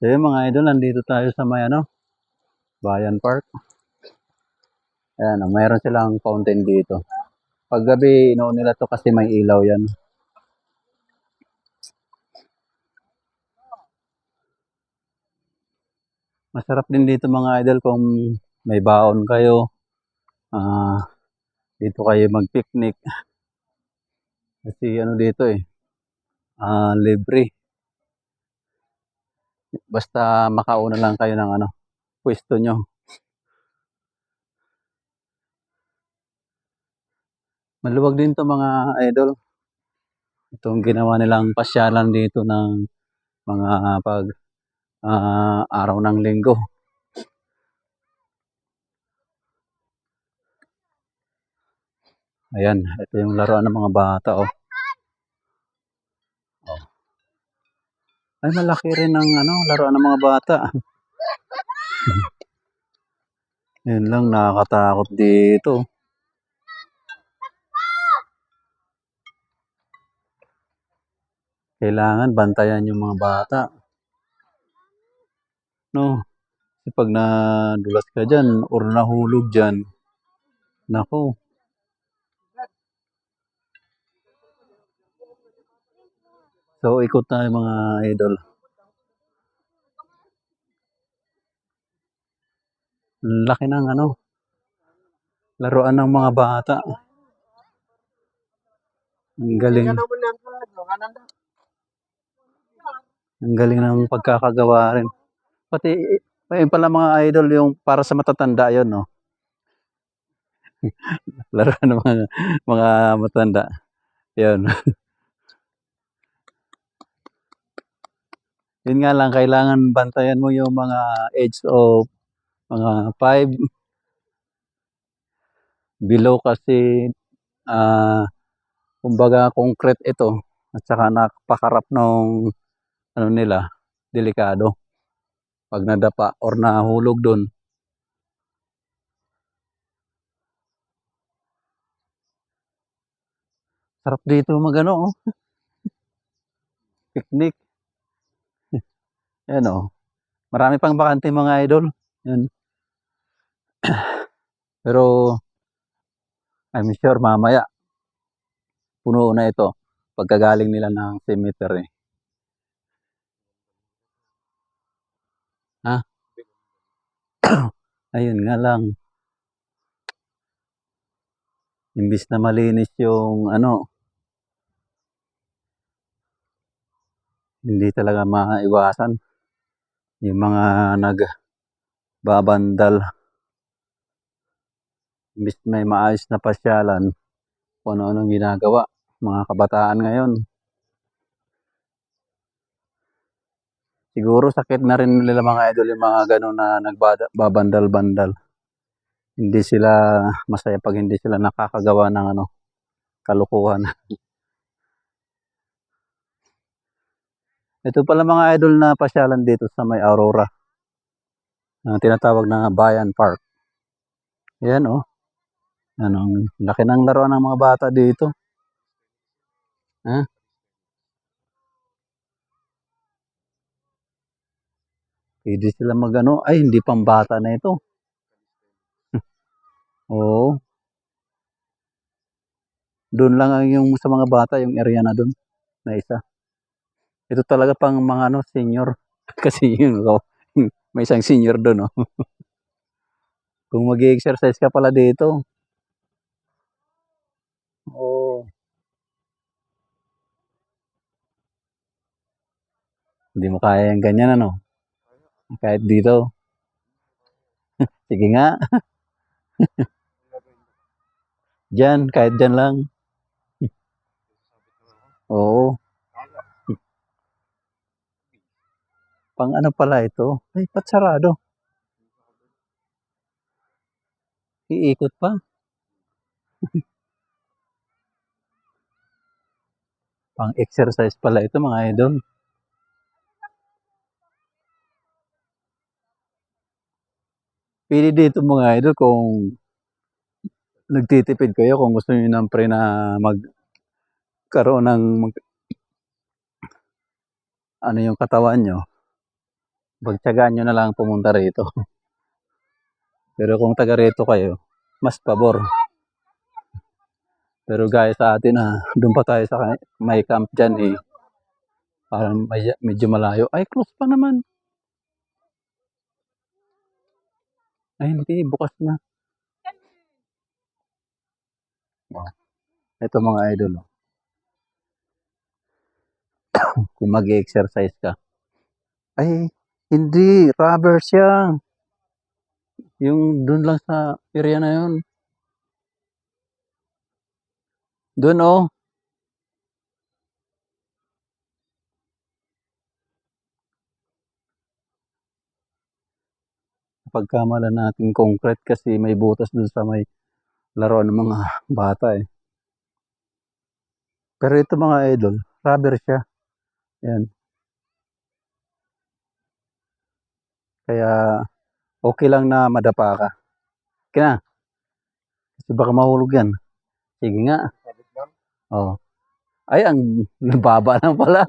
So yun mga idol, nandito tayo sa may Bayan Park. Ayan, mayroon silang fountain dito. Pag gabi, inoon nila to kasi may ilaw yan. Masarap din dito mga idol kung may baon kayo. Dito kayo mag-picnic. Kasi dito libre. Basta makauna lang kayo ng pwesto nyo. Maluwag din to mga idol. Itong ginawa nilang pasyalan dito ng mga pag araw ng linggo. Ayan, ito yung laruan ng mga bata Ay, malaki rin ang laruan ng mga bata. Yun lang, nakakatakot dito. Kailangan bantayan yung mga bata. No? Kasi pag nadulas ka dyan or nahulog dyan, nako. So, ikot tayo mga idol. Laki ng laruan ng mga bata. Ang galing. Ang galing ng pagkakagawa rin. Pati, ayun pala mga idol, yung para sa matatanda yun, no? Laruan ng mga matanda. Yun. Yun nga lang, kailangan bantayan mo yung mga age of mga 5 below kasi kumbaga concrete ito at saka napakarap ng nila, delikado pag nadapa or nahulog doon. Sarap dito magano picnic. Yan marami pang bakante mga idol. Yan. Pero I'm sure mamaya puno na ito pagkagaling nila ng cemetery. Ha? Ayun nga lang. Imbis na malinis yung hindi talaga maiwasan yung mga nagbabandal. Imbis may maayos na pasyalan, kung ano-anong ginagawa mga kabataan ngayon. Siguro sakit na rin nila mga idol yung mga gano'n na nagbabandal-bandal. Hindi sila masaya pag hindi sila nakakagawa ng kalukuhan. Ito pala mga idol na pasyalan dito sa may Aurora. Tinatawag na Bayan Park. Yan laki ng laruan ng mga bata dito. Ha? Pwede sila ay hindi pang bata na ito. Oo. Doon lang yung sa mga bata, yung area na doon na isa. Ito talaga pang mga senior. Kasi may isang senior doon Kung mag-exercise ka pala dito. Oo. Hindi mo kaya yung ganyan Kahit dito. Sige nga. Diyan, kahit diyan lang. Oo. Pang pala ito? Ay, ba't sarado? Iikot pa. Pang exercise pala ito mga idol. Pili dito mga idol kung nagtitipid kayo, kung gusto niyo ng pre na magkaroon ng yung katawan nyo. pagtiyagaan niyo na lang pumunta rito. Pero kung taga rito kayo, mas pabor. Pero gaya sa atin, doon pa tayo sa may camp diyan, parang medyo malayo. Ay, close pa naman. Ay, hindi, bukas na. Ito mga idol, kung mag-exercise ka. Ay, hindi, rubber siya. Yung doon lang sa area na yun. Doon, oh. Pagkamala natin concrete kasi may butas doon sa may laro ng mga bata, eh. Pero ito mga idol, rubber siya. Yan. Kaya okay lang na madapa ka. Kaya, kasi baka mahulog yan. Sige nga. Oh. Ay, ang baba lang pala.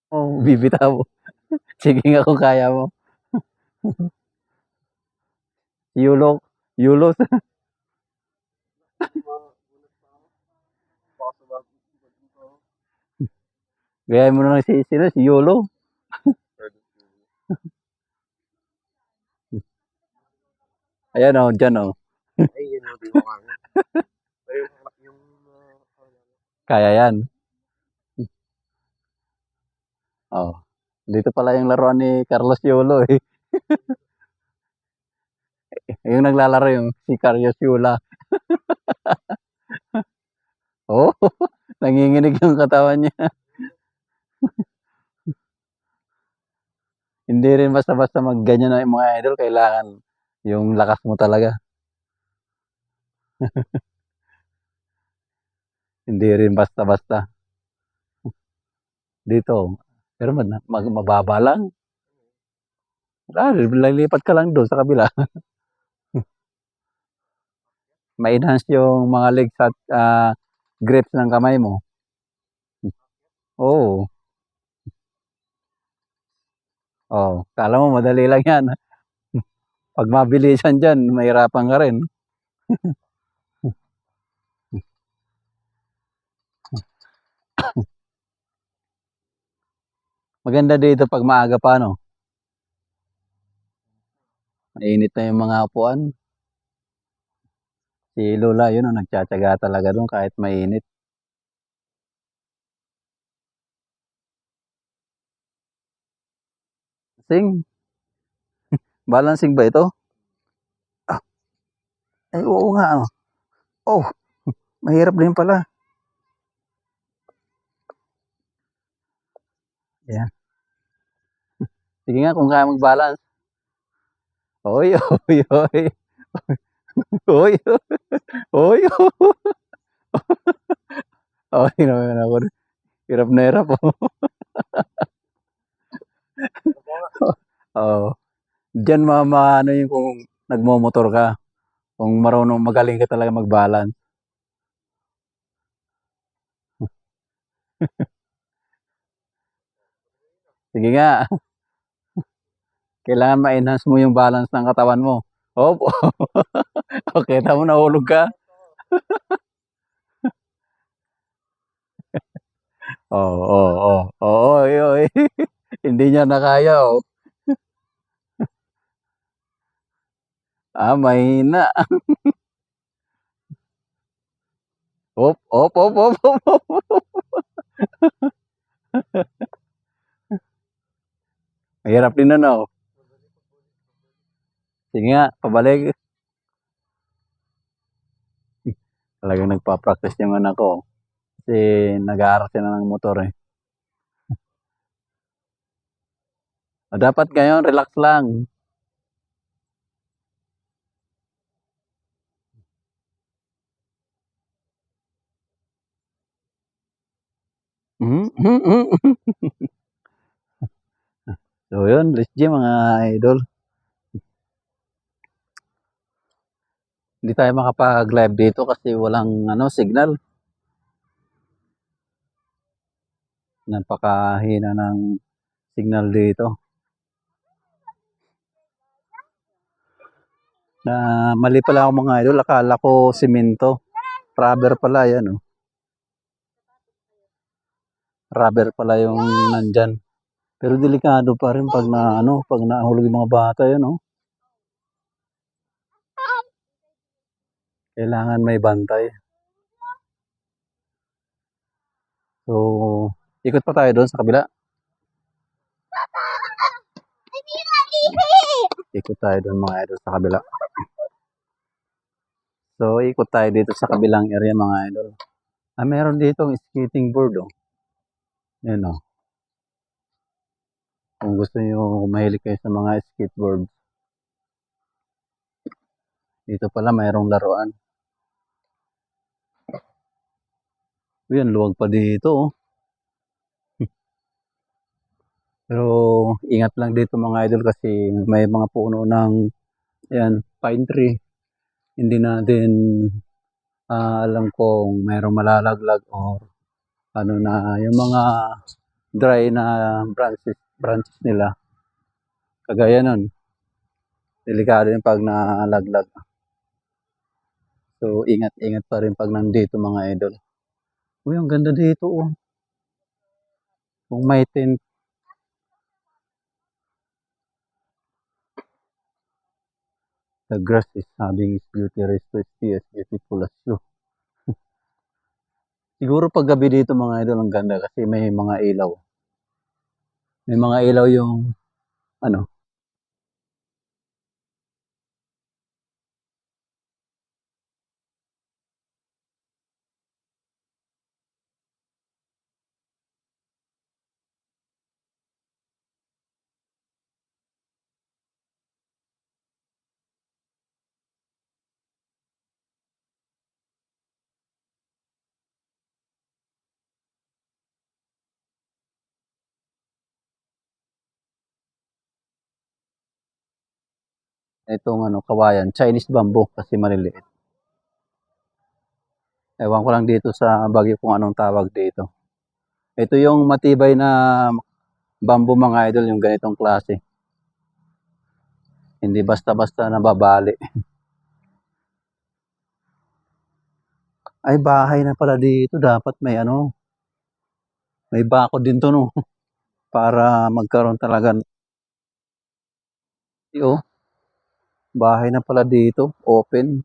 Oh, bibitaw. Sige nga kung kaya mo. Yulo. Yulo. Gaya mo na lang si Yulo. Ayan oh, dyan oh. Kaya yan. Oh. Dito pala yung laruan ni Carlos Yulo, eh. Yung naglalaro yung si Carlos Yula. Oh, nanginginig yung katawan niya. Hindi rin basta-basta magganyan na yung mga idol. Kailangan yung lakas mo talaga. Hindi rin basta-basta. Dito. Pero mababa lang. Lilipat ka lang doon sa kabila. Ma-enhance yung mga legs at grips ng kamay mo. Oo. Oh, kala mo madali lang yan. Pag mabilisan dyan, mahirapan ka rin. Maganda dito pag maaga pa, no? Mainit na yung mga upuan. Si Lola, yun, nagtsatsaga talaga doon kahit mainit. Sing, balancing ba ito? Ah, ay, oo nga. Oh, mahirap din pala. Ayan. Sige nga kung kaya mag-balance. Oy, oy, oy. Oy, oy. Oy, naman ako. Hirap na hirap. Oh. Diyan ano yung kung nagmo-motor ka. Kung marunong magaling ka talaga mag-balance. Sige nga, kailangan ma-enhance mo yung balance ng katawan mo. Opo. Okay, tamo nahulog ka. Oo, oo, oo. Oo, oy, oy. Hindi niya na kaya, oh. Mahina. Op, op, op, op, op, op. Mahirap din ano. Sige nga, pabalik. Talagang nagpa-practice yung anak ko. Kasi nag-aaral sila ng motor, eh. Dapat ngayon, relax lang. So yun, let's G mga idol. Hindi tayo makapag-live dito kasi walang signal. Napakahina ng signal dito. Na mali pala ako mga idol, akala ko simento. Rubber pala yan, oh. Rubber pala yung nandyan. Pero delikado pa rin pag pag nahulog yung mga bata yan, oh. Kailangan may bantay. So, ikot pa tayo doon sa kabila. Ikot tayo doon mga idol sa kabila. So, ikot tayo dito sa kabilang area mga idol. Meron dito skating board, oh. Yan, oh. Kung gusto niyo mahilig kayo sa mga skateboard. Dito pala mayroong laruan. Yan, luwag pa dito, oh. Pero ingat lang dito mga idol kasi may mga puno ng pine tree. Hindi natin alam kung mayroong malalaglag o na yung mga dry na branches nila. Kagaya nun, delikado yung pag nalaglag. So ingat pa rin pag nandito mga idol. Uy, ang ganda dito, oh. Kung may tent. The grass is having its beauty, rest to see as beautiful as you. Siguro pag gabi dito mga idol, ang ganda kasi may mga ilaw. May mga ilaw yung ano. Itong kawayan, Chinese bamboo kasi maliliit. Ewan ko lang dito sa Baguio kung anong tawag dito. Ito yung matibay na bamboo mga idol, yung ganitong klase. Hindi basta-basta nababali. Ay, bahay na pala dito. Dapat may may bako din to, no? Para magkaroon talaga. Oh, bahay na pala dito. Open.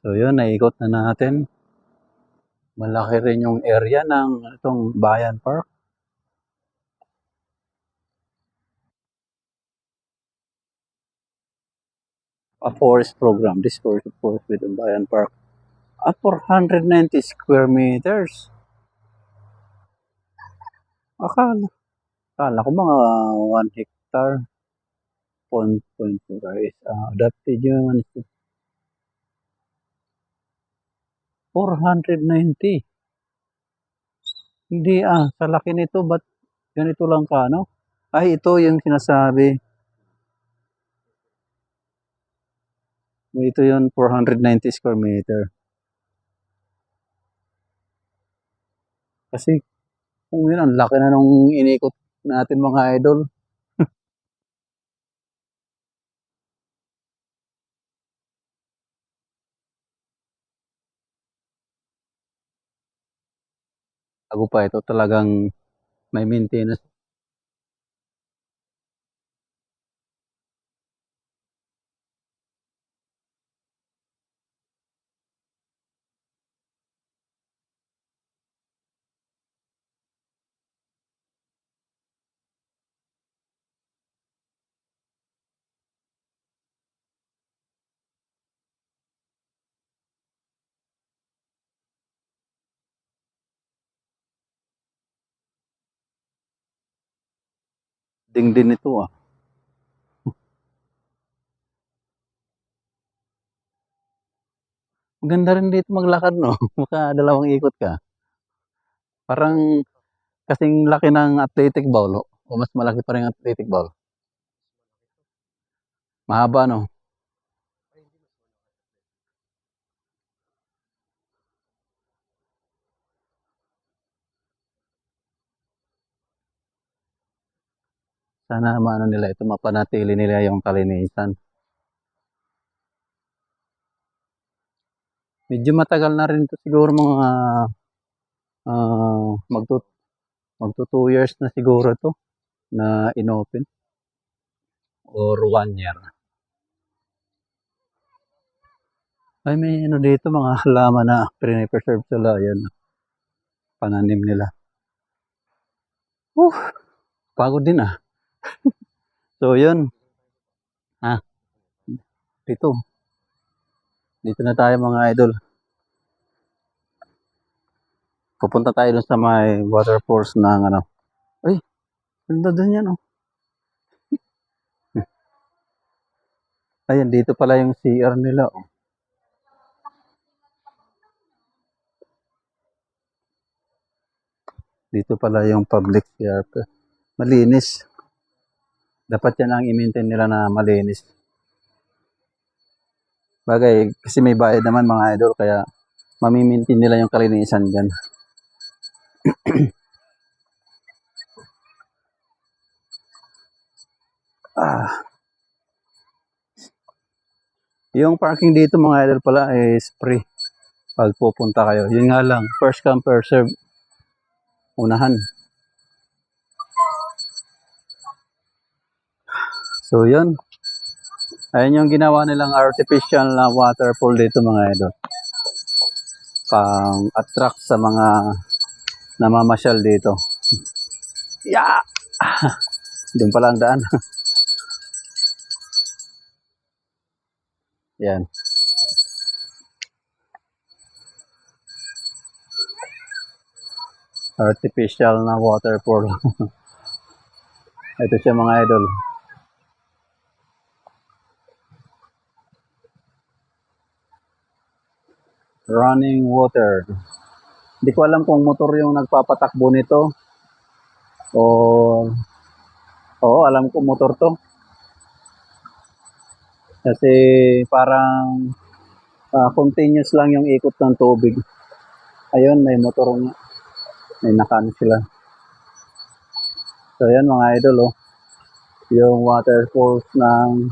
So yun, naikot na natin. Malaki rin yung area ng itong Bayan Park. A forest program. This forest within Bayan Park. 490 square meters. Akala, akala ko mga 1 hectare. 1.4 is adapted yun. 490. Hindi sa laki nito, ba't ganito lang ka, no? Ay, ito yung sinasabi. Ito yung 490 square meter. Kasi kung yun, ang laki na nung inikot natin mga idol. Bago pa ito, talagang may maintenance. Ding din ito, ah. Maganda rin dito maglakad, no? Maka dalawang ikot ka. Parang kasing laki ng athletic ball o mas malaki pa rin ang athletic ball? Mahaba, no? Sana maano nila ito, mapanatili nila yung kalinisan. Medyo matagal na rin ito siguro mga magto 2 years na siguro ito na inopen or 1 year. Ay may ano dito mga halaman na pine-preserve sila, yan pananim nila. Pagod din ah. So yun. Dito. Dito na tayo mga idol. Pupunta tayo dun sa may waterfalls ng ano. Ay, ganda dun yan oh. Ayan, dito pala yung CR nila oh. Dito pala yung public CR. Malinis. Dapat yan ang i-maintain nila na malinis. Bagay, kasi may bayad naman mga idol, kaya mamimintain nila yung kalinisan dyan. Yung parking dito mga idol pala is free pag pupunta kayo. Yun nga lang, first come first serve. Unahan. So yun. Ayun yung ginawa nilang artificial na waterfall dito mga idol. Pang attract sa mga namamasyal dito. Yeah! Doon pala ang daan. Yan. Artificial na waterfall. Ito siya mga idol. Running water. Hindi ko alam kung motor yung nagpapatakbo nito. Oo, alam ko motor to. Kasi parang continuous lang yung ikot ng tubig. Ayun, may motor nga. May nakan sila. So yan mga idol oh. Yung waterfalls ng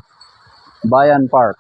Bayan Park.